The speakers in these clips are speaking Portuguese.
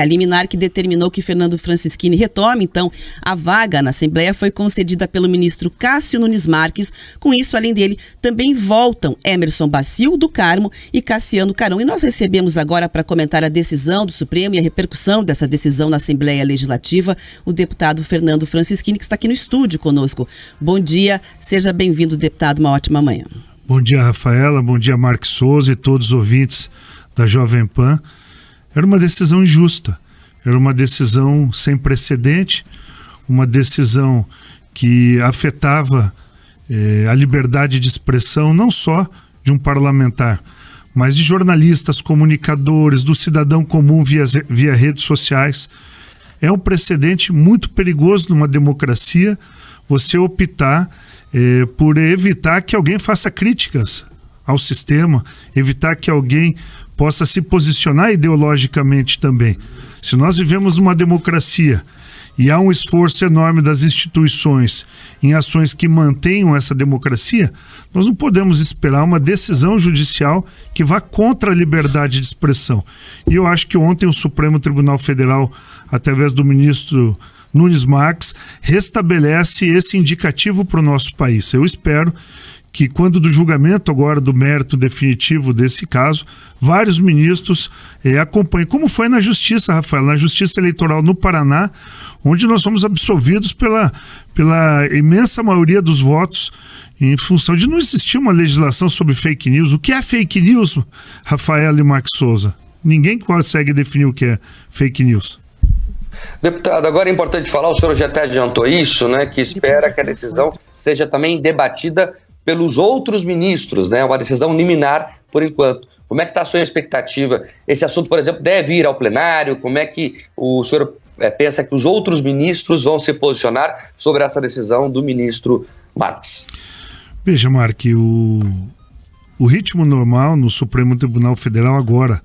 A liminar que determinou que Fernando Francischini retome, então, a vaga na Assembleia foi concedida pelo ministro Cássio Nunes Marques. Com isso, além dele, também voltam Emerson Bacil, do Carmo, e Cassiano Carão. E nós recebemos agora, para comentar a decisão do Supremo e a repercussão dessa decisão na Assembleia Legislativa, o deputado Fernando Francischini, que está aqui no estúdio conosco. Bom dia, seja bem-vindo, deputado, uma ótima manhã. Bom dia, Rafaela, bom dia, Marques Souza e todos os ouvintes da Jovem Pan. Era uma decisão injusta, era uma decisão sem precedente, uma decisão que afetava a liberdade de expressão não só de um parlamentar, mas de jornalistas, comunicadores, do cidadão comum via redes sociais. É um precedente muito perigoso numa democracia você optar por evitar que alguém faça críticas ao sistema, evitar que alguém possa se posicionar ideologicamente também. Se nós vivemos numa democracia e há um esforço enorme das instituições em ações que mantenham essa democracia, nós não podemos esperar uma decisão judicial que vá contra a liberdade de expressão. E eu acho que ontem o Supremo Tribunal Federal, através do ministro Nunes Marques, restabelece esse indicativo para o nosso país. Eu espero que quando do julgamento agora do mérito definitivo desse caso, vários ministros acompanhem, como foi na Justiça, Rafael, na Justiça Eleitoral no Paraná, onde nós fomos absolvidos pela imensa maioria dos votos, em função de não existir uma legislação sobre fake news. O que é fake news, Rafael e Marques Souza? Ninguém consegue definir o que é fake news. Deputado, agora é importante falar, o senhor já até adiantou isso, né, que espera que a decisão seja também debatida pelos outros ministros, né? Uma decisão liminar por enquanto. Como é que está a sua expectativa? Esse assunto, por exemplo, deve ir ao plenário? Como é que o senhor pensa que os outros ministros vão se posicionar sobre essa decisão do ministro Marques? Veja, Marque, o ritmo normal no Supremo Tribunal Federal agora,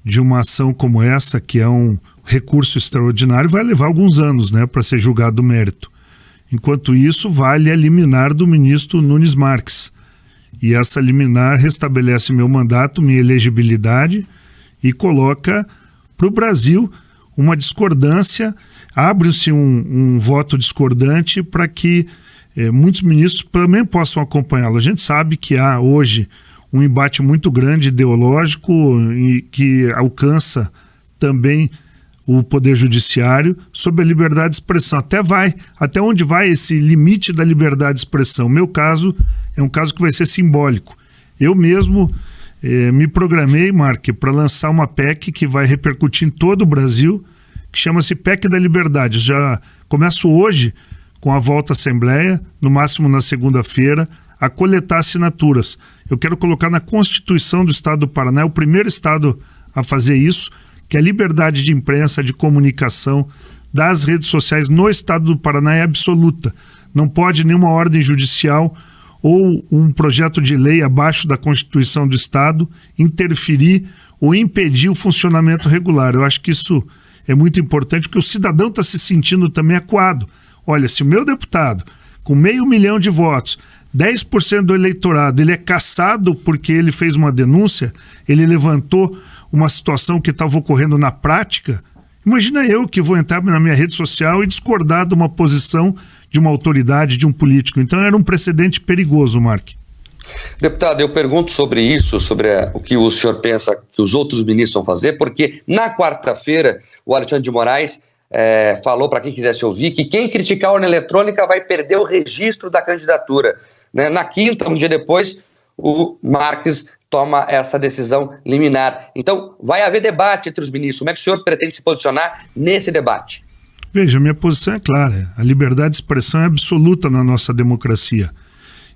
de uma ação como essa, que é um recurso extraordinário, vai levar alguns anos, né, para ser julgado o mérito. Enquanto isso, vale a liminar do ministro Nunes Marques. E essa liminar restabelece meu mandato, minha elegibilidade e coloca para o Brasil uma discordância, abre-se um voto discordante para que muitos ministros também possam acompanhá-lo. A gente sabe que há hoje um embate muito grande ideológico e que alcança também o Poder Judiciário sobre a liberdade de expressão. Até onde vai esse limite da liberdade de expressão? O meu caso é um caso que vai ser simbólico. Eu mesmo me programei, Marque, para lançar uma PEC que vai repercutir em todo o Brasil, que chama-se PEC da Liberdade. Já começo hoje, com a volta à Assembleia, no máximo na segunda-feira, a coletar assinaturas. Eu quero colocar na Constituição do Estado do Paraná, é o primeiro estado a fazer isso, que a liberdade de imprensa, de comunicação, das redes sociais no estado do Paraná é absoluta. Não pode nenhuma ordem judicial ou um projeto de lei abaixo da Constituição do Estado interferir ou impedir o funcionamento regular. Eu acho que isso é muito importante, porque o cidadão está se sentindo também acuado. Olha, se o meu deputado, com 500 mil de votos, 10% do eleitorado, ele é cassado porque ele fez uma denúncia, ele levantou uma situação que estava ocorrendo na prática, imagina eu que vou entrar na minha rede social e discordar de uma posição de uma autoridade, de um político. Então era um precedente perigoso, Marque. Deputado, eu pergunto sobre isso, sobre o que o senhor pensa que os outros ministros vão fazer, porque na quarta-feira o Alexandre de Moraes falou, para quem quisesse ouvir, que quem criticar a urna eletrônica vai perder o registro da candidatura. Né? Na quinta, um dia depois, o Marques toma essa decisão liminar. Então, vai haver debate entre os ministros. Como é que o senhor pretende se posicionar nesse debate? Veja, minha posição é clara. A liberdade de expressão é absoluta na nossa democracia.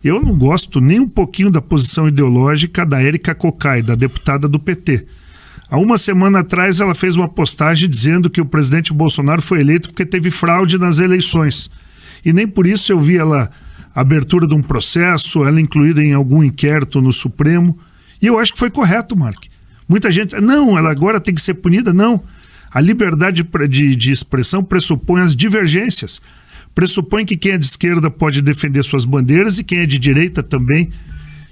Eu não gosto nem um pouquinho da posição ideológica da Érica Cocai, da deputada do PT. Há uma semana atrás ela fez uma postagem dizendo que o presidente Bolsonaro foi eleito porque teve fraude nas eleições. E nem por isso eu vi ela abertura de um processo, ela incluída em algum inquérito no Supremo. E eu acho que foi correto, Marque. Muita gente, não, ela agora tem que ser punida. Não. A liberdade de expressão pressupõe as divergências. Pressupõe que quem é de esquerda pode defender suas bandeiras e quem é de direita também.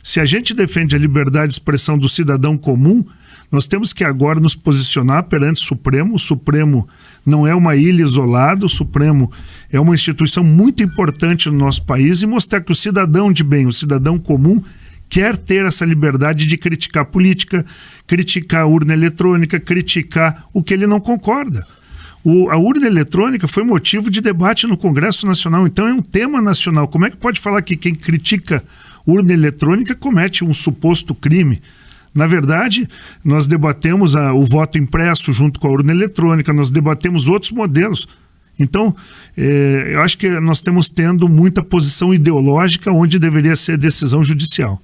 Se a gente defende a liberdade de expressão do cidadão comum, Nós temos que agora nos posicionar perante o Supremo. O Supremo não é uma ilha isolada, o Supremo é uma instituição muito importante no nosso país, e mostrar que o cidadão de bem, o cidadão comum, quer ter essa liberdade de criticar a política, criticar a urna eletrônica, criticar o que ele não concorda. A urna eletrônica foi motivo de debate no Congresso Nacional, então é um tema nacional. Como é que pode falar que quem critica urna eletrônica comete um suposto crime? Na verdade, nós debatemos o voto impresso junto com a urna eletrônica, nós debatemos outros modelos. Então, eu acho que nós estamos tendo muita posição ideológica onde deveria ser decisão judicial.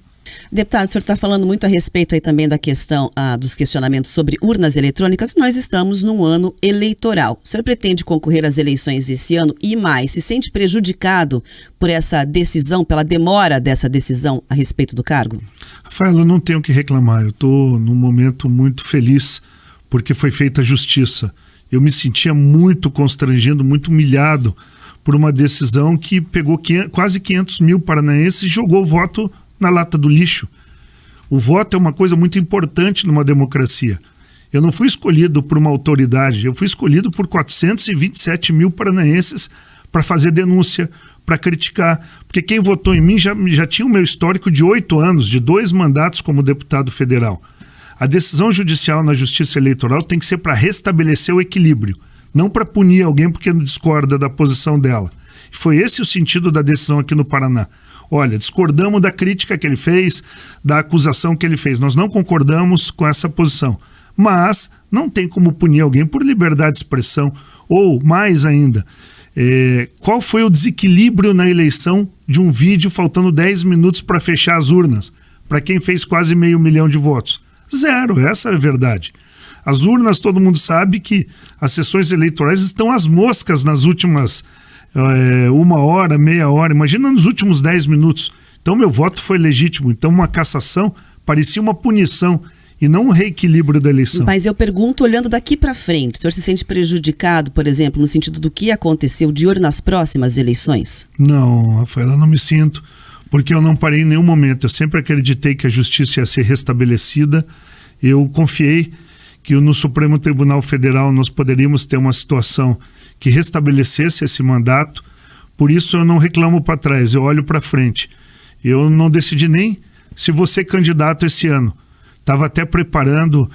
Deputado, o senhor está falando muito a respeito aí também da questão dos questionamentos sobre urnas eletrônicas. Nós estamos num ano eleitoral. O senhor pretende concorrer às eleições esse ano e mais, se sente prejudicado por essa decisão, pela demora dessa decisão a respeito do cargo? Rafael, eu não tenho o que reclamar. Eu estou num momento muito feliz porque foi feita a justiça. Eu me sentia muito constrangido, muito humilhado por uma decisão que pegou quase 500 mil paranaenses e jogou o voto na lata do lixo. O voto é uma coisa muito importante numa democracia. Eu não fui escolhido por uma autoridade, eu fui escolhido por 427 mil paranaenses para fazer denúncia, para criticar, porque quem votou em mim já tinha o meu histórico de 8 anos, de 2 mandatos como deputado federal. A decisão judicial na justiça eleitoral tem que ser para restabelecer o equilíbrio, não para punir alguém porque não discorda da posição dela. Foi esse o sentido da decisão aqui no Paraná. Olha, discordamos da crítica que ele fez, da acusação que ele fez. Nós não concordamos com essa posição. Mas não tem como punir alguém por liberdade de expressão. Ou, mais ainda, qual foi o desequilíbrio na eleição de um vídeo faltando 10 minutos para fechar as urnas, para quem fez quase 500 mil de votos? Zero, essa é a verdade. As urnas, todo mundo sabe que as sessões eleitorais estão às moscas nas últimas 1 hora, meia hora, imagina nos últimos 10 minutos. Então meu voto foi legítimo, então uma cassação parecia uma punição e não um reequilíbrio da eleição. Mas eu pergunto, olhando daqui para frente, o senhor se sente prejudicado, por exemplo, no sentido do que aconteceu de olho nas próximas eleições? Não, Rafael, eu não me sinto, porque eu não parei em nenhum momento. Eu sempre acreditei que a justiça ia ser restabelecida. Eu confiei que no Supremo Tribunal Federal nós poderíamos ter uma situação que restabelecesse esse mandato. Por isso eu não reclamo para trás, eu olho para frente. Eu não decidi nem se vou ser candidato esse ano. Estava até preparando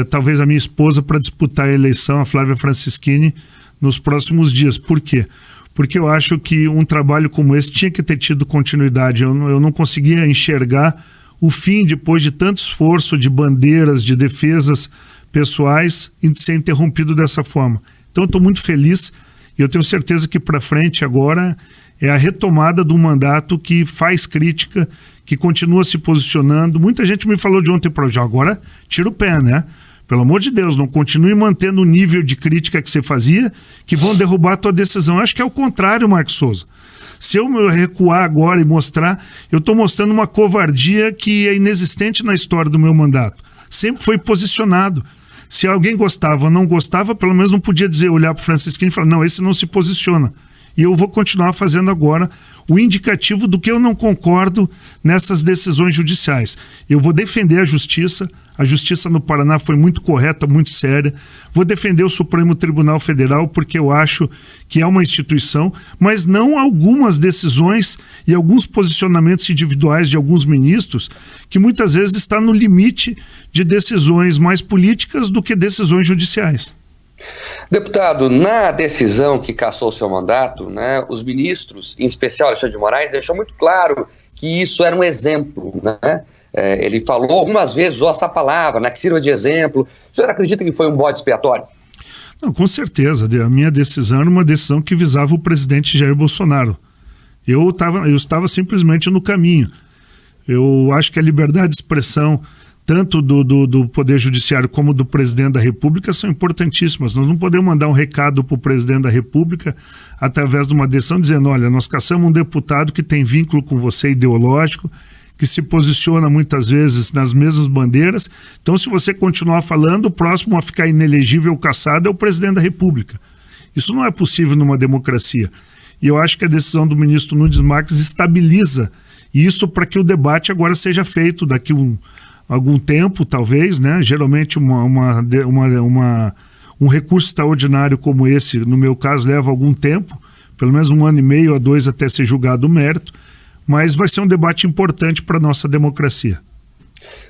talvez a minha esposa para disputar a eleição, a Flávia Francischini, nos próximos dias. Por quê? Porque eu acho que um trabalho como esse tinha que ter tido continuidade. Eu não conseguia enxergar o fim depois de tanto esforço, de bandeiras, de defesas pessoais, em ser interrompido dessa forma. Então eu estou muito feliz e eu tenho certeza que para frente agora é a retomada do mandato que faz crítica, que continua se posicionando. Muita gente me falou de ontem para hoje, agora tira o pé, né? Pelo amor de Deus, não continue mantendo o nível de crítica que você fazia, que vão derrubar a tua decisão. Eu acho que é o contrário, Marcos Souza. Se eu recuar agora e mostrar, eu estou mostrando uma covardia que é inexistente na história do meu mandato. Sempre foi posicionado. Se alguém gostava ou não gostava, pelo menos não podia dizer, olhar para o Francischini e falar, não, esse não se posiciona. E eu vou continuar fazendo agora o indicativo do que eu não concordo nessas decisões judiciais. Eu vou defender a justiça no Paraná foi muito correta, muito séria. Vou defender o Supremo Tribunal Federal porque eu acho que é uma instituição, mas não algumas decisões e alguns posicionamentos individuais de alguns ministros que muitas vezes está no limite de decisões mais políticas do que decisões judiciais. Deputado, na decisão que cassou o seu mandato, né, os ministros, em especial Alexandre de Moraes, deixou muito claro que isso era um exemplo, né? Ele falou algumas vezes, usou essa palavra, né, que sirva de exemplo. O senhor acredita que foi um bode expiatório? Não, com certeza. A minha decisão era uma decisão que visava o presidente Jair Bolsonaro. Eu estava simplesmente no caminho. Eu acho que a liberdade de expressão tanto do Poder Judiciário como do Presidente da República são importantíssimas. Nós não podemos mandar um recado para o Presidente da República através de uma decisão dizendo, olha, nós caçamos um deputado que tem vínculo com você ideológico, que se posiciona muitas vezes nas mesmas bandeiras, então se você continuar falando, o próximo a ficar inelegível ou caçado é o Presidente da República. Isso não é possível numa democracia. E eu acho que a decisão do ministro Nunes Marques estabiliza isso para que o debate agora seja feito daqui algum tempo, talvez, né? Geralmente um recurso extraordinário como esse, no meu caso, leva algum tempo, pelo menos 1 ano e meio a 2 até ser julgado o mérito, mas vai ser um debate importante para a nossa democracia.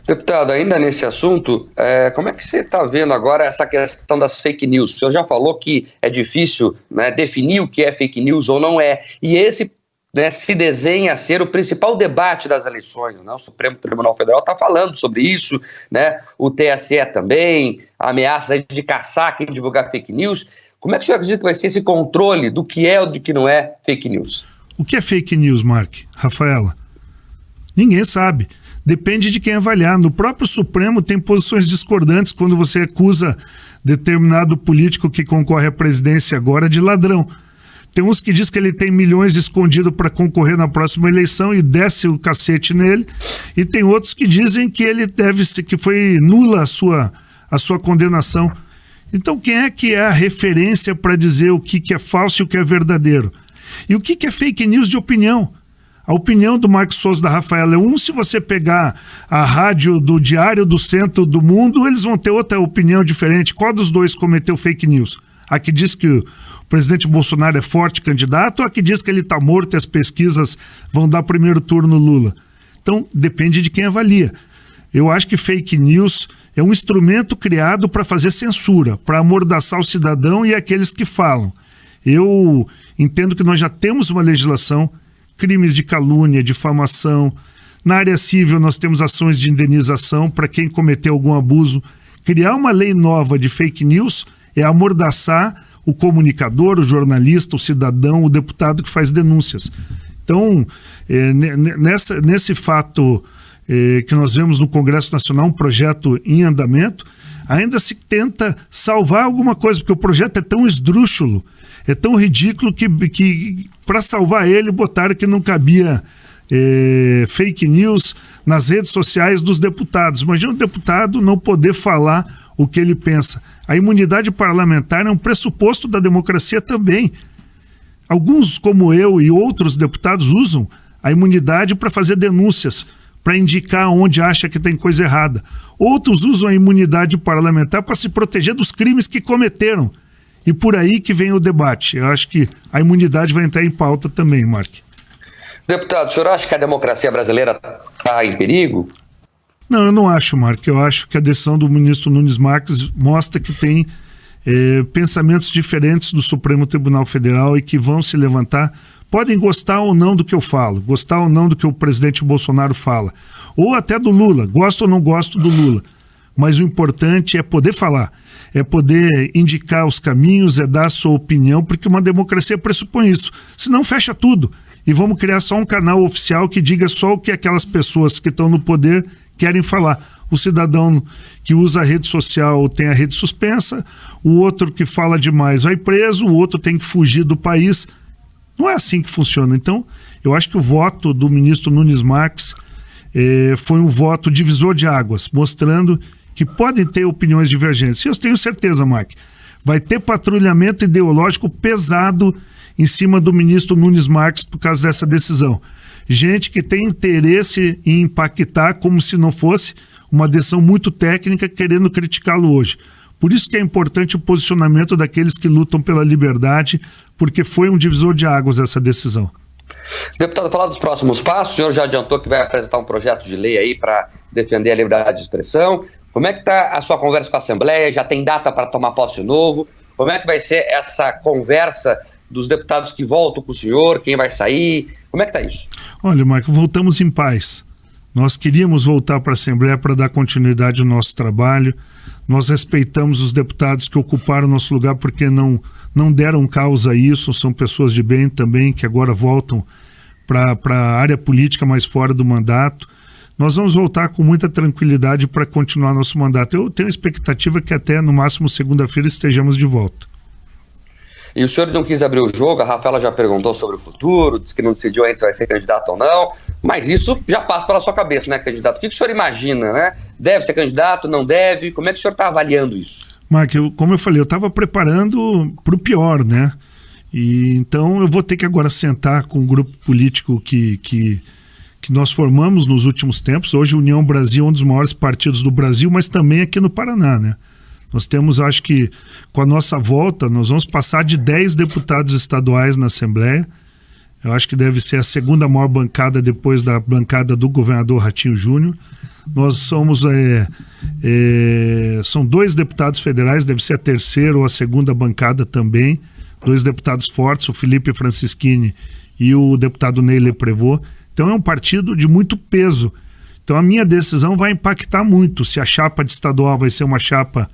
Deputado, ainda nesse assunto, como é que você está vendo agora essa questão das fake news? O senhor já falou que é difícil, né, definir o que é fake news ou não é, e esse, né, se desenha a ser o principal debate das eleições, né? O Supremo Tribunal Federal está falando sobre isso, né? O TSE também, ameaças de caçar quem divulgar fake news. Como é que o senhor acredita que vai ser esse controle do que é ou do que não é fake news? O que é fake news, Mark? Rafaela? Ninguém sabe. Depende de quem avaliar. No próprio Supremo tem posições discordantes quando você acusa determinado político que concorre à presidência agora de ladrão. Tem uns que diz que ele tem milhões escondidos para concorrer na próxima eleição e desce o cacete nele, e tem outros que dizem que ele que foi nula a sua condenação. Então quem é que é a referência para dizer o que é falso e o que é verdadeiro? E o que é fake news de opinião? A opinião do Marcos Souza da Rafaela é se você pegar a rádio do Diário do Centro do Mundo, eles vão ter outra opinião diferente. Qual dos dois cometeu fake news? A que diz que o presidente Bolsonaro é forte candidato ou a que diz que ele está morto e as pesquisas vão dar primeiro turno Lula? Então, depende de quem avalia. Eu acho que fake news é um instrumento criado para fazer censura, para amordaçar o cidadão e aqueles que falam. Eu entendo que nós já temos uma legislação, crimes de calúnia, difamação. Na área civil nós temos ações de indenização para quem cometeu algum abuso. Criar uma lei nova de fake news é amordaçar o comunicador, o jornalista, o cidadão, o deputado que faz denúncias. Então, nesse fato que nós vemos no Congresso Nacional, um projeto em andamento, ainda se tenta salvar alguma coisa, porque o projeto é tão esdrúxulo, é tão ridículo que para salvar ele botaram que não cabia fake news nas redes sociais dos deputados. Imagina um deputado não poder falar o que ele pensa. A imunidade parlamentar é um pressuposto da democracia também. Alguns, como eu e outros deputados, usam a imunidade para fazer denúncias, para indicar onde acha que tem coisa errada. Outros usam a imunidade parlamentar para se proteger dos crimes que cometeram. E por aí que vem o debate. Eu acho que a imunidade vai entrar em pauta também, Mark. Deputado, o senhor acha que a democracia brasileira está em perigo? Não, eu não acho, Mark. Eu acho que a decisão do ministro Nunes Marques mostra que tem pensamentos diferentes do Supremo Tribunal Federal e que vão se levantar. Podem gostar ou não do que eu falo, gostar ou não do que o presidente Bolsonaro fala, ou até do Lula, gosto ou não gosto do Lula. Mas o importante é poder falar, é poder indicar os caminhos, é dar a sua opinião, porque uma democracia pressupõe isso. Senão fecha tudo e vamos criar só um canal oficial que diga só o que aquelas pessoas que estão no poder querem falar. O cidadão que usa a rede social tem a rede suspensa, o outro que fala demais vai preso, o outro tem que fugir do país. Não é assim que funciona. Então, eu acho que o voto do ministro Nunes Marques foi um voto divisor de águas, mostrando que podem ter opiniões divergentes. E eu tenho certeza, Mark, vai ter patrulhamento ideológico pesado em cima do ministro Nunes Marques por causa dessa decisão. Gente que tem interesse em impactar como se não fosse uma decisão muito técnica, querendo criticá-lo hoje. Por isso que é importante o posicionamento daqueles que lutam pela liberdade, porque foi um divisor de águas essa decisão. Deputado, falar dos próximos passos, o senhor já adiantou que vai apresentar um projeto de lei aí para defender a liberdade de expressão. Como é que está a sua conversa com a Assembleia? Já tem data para tomar posse de novo? Como é que vai ser essa conversa dos deputados que voltam com o senhor? Quem vai sair? Como é que está isso? Olha, Marco, voltamos em paz. Nós queríamos voltar para a Assembleia para dar continuidade ao nosso trabalho. Nós respeitamos os deputados que ocuparam o nosso lugar porque não deram causa a isso, são pessoas de bem também que agora voltam para a área política mais fora do mandato. Nós vamos voltar com muita tranquilidade para continuar nosso mandato. Eu tenho expectativa que até no máximo segunda-feira estejamos de volta. E o senhor não quis abrir o jogo, a Rafaela já perguntou sobre o futuro, disse que não decidiu ainda se vai ser candidato ou não, mas isso já passa pela sua cabeça, né, candidato? O que o senhor imagina, né? Deve ser candidato, não deve? Como é que o senhor está avaliando isso? Mark, como eu falei, eu estava preparando para o pior, né? E então eu vou ter que agora sentar com um grupo político que que nós formamos nos últimos tempos. Hoje a União Brasil é um dos maiores partidos do Brasil, mas também aqui no Paraná, né? Nós temos, acho que com a nossa volta, nós vamos passar de 10 deputados estaduais na Assembleia. Eu acho que deve ser a segunda maior bancada depois da bancada do governador Ratinho Júnior. Nós somos, são 2 deputados federais, deve ser a terceira ou a segunda bancada também. 2 deputados fortes, o Felipe Francischini e o deputado Ney Leprevot. Então é um partido de muito peso. Então a minha decisão vai impactar muito se a chapa de estadual vai ser uma chapa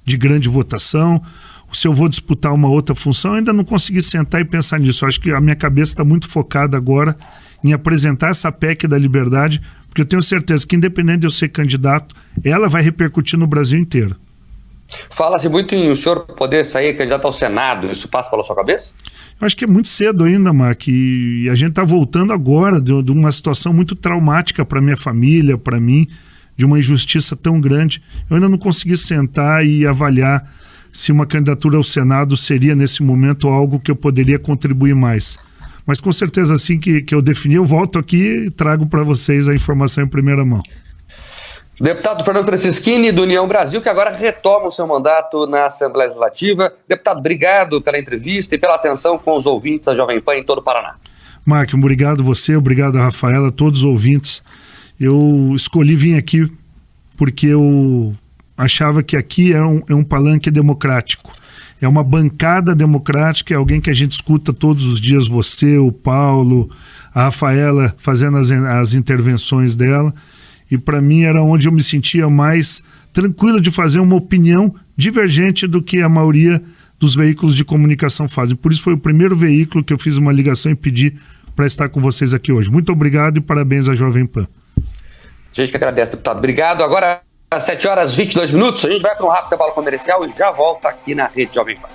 de grande votação, se eu vou disputar uma outra função. Eu ainda não consegui sentar e pensar nisso. Eu acho que a minha cabeça está muito focada agora em apresentar essa PEC da liberdade, porque eu tenho certeza que, independente de eu ser candidato, ela vai repercutir no Brasil inteiro. Fala-se muito em o senhor poder sair candidato ao Senado. Isso passa pela sua cabeça? Eu acho que é muito cedo ainda, Mark, e a gente está voltando agora de uma situação muito traumática para minha família, para mim, de uma injustiça tão grande. Eu ainda não consegui sentar e avaliar se uma candidatura ao Senado seria, nesse momento, algo que eu poderia contribuir mais. Mas com certeza, assim que eu definir, eu volto aqui e trago para vocês a informação em primeira mão. Deputado Fernando Francischini, do União Brasil, que agora retoma o seu mandato na Assembleia Legislativa. Deputado, obrigado pela entrevista e pela atenção com os ouvintes da Jovem Pan em todo o Paraná. Marco, obrigado você, obrigado a Rafaela, a todos os ouvintes. Eu escolhi vir aqui porque eu achava que aqui é um palanque democrático. É uma bancada democrática, é alguém que a gente escuta todos os dias, você, o Paulo, a Rafaela fazendo as intervenções dela. E para mim era onde eu me sentia mais tranquilo de fazer uma opinião divergente do que a maioria dos veículos de comunicação fazem. Por isso foi o primeiro veículo que eu fiz uma ligação e pedi para estar com vocês aqui hoje. Muito obrigado e parabéns à Jovem Pan. A gente que agradece, deputado. Obrigado. Agora, às 7h22, a gente vai para um rápido intervalo comercial e já volta aqui na Rede Jovem Pan.